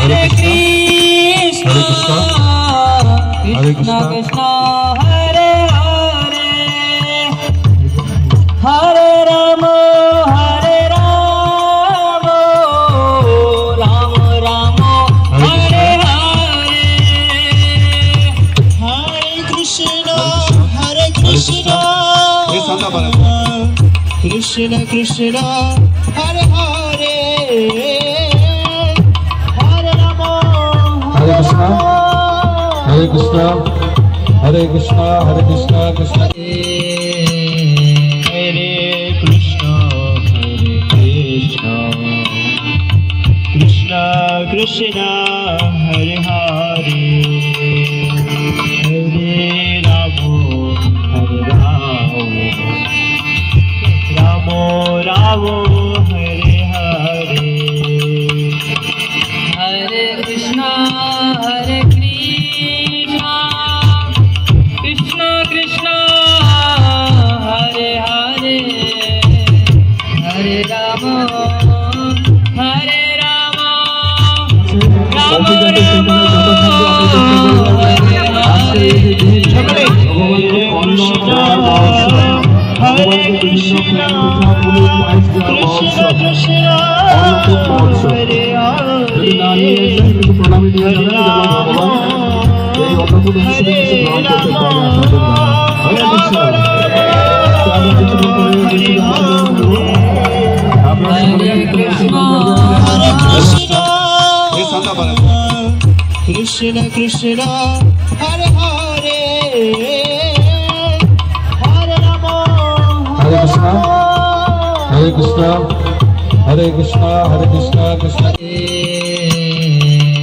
Hare Krishna, Krishna Krishna, Hare Hare, Hare Rama, Hare Rama, Rama Rama, Hare Hare, Hare Krishna, Hare Krishna, Krishna Krishna, Hare Hare, Hare Rama, Hare Krishna, Hare Krishna, Hare Krishna, Hare Krishna, Krishna. Hare Krishna, Hare Krishna, Krishna Krishna, Hare Hare, Hare Rama, Hare Rama, Rama Rama, Hare Hare, Hare Krishna, Hare Krishna, Krishna Krishna, Hare Hare, Hare Rama, Hare Rama, Rama Rama, Hare Krishna, Krishna Krishna, Hare Krishna Krishna, Hare Hare, Hare Rama, Hare Krishna, Hare Krishna, Hare Krishna, Hare Krishna, Krishna.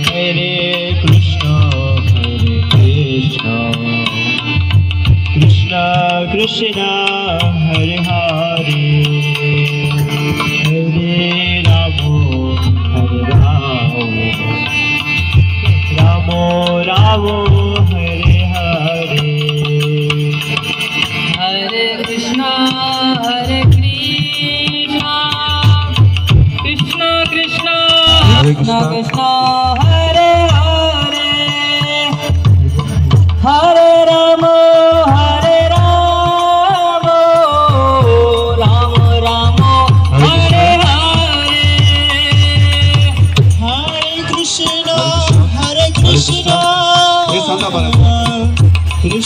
Hare Krishna, Hare Krishna, Krishna Krishna, Hare Hare, Hare Rama, Hare Rama, Rama Rama, Hare Hare, Hare Krishna, Hare Krishna, Krishna Krishna, Hare Krishna Krishna, Krishna, Hare Hare, Hare Rama, Hare Rama, Rama Rama, Hare Hare, Hare Krishna, Hare Krishna, Krishna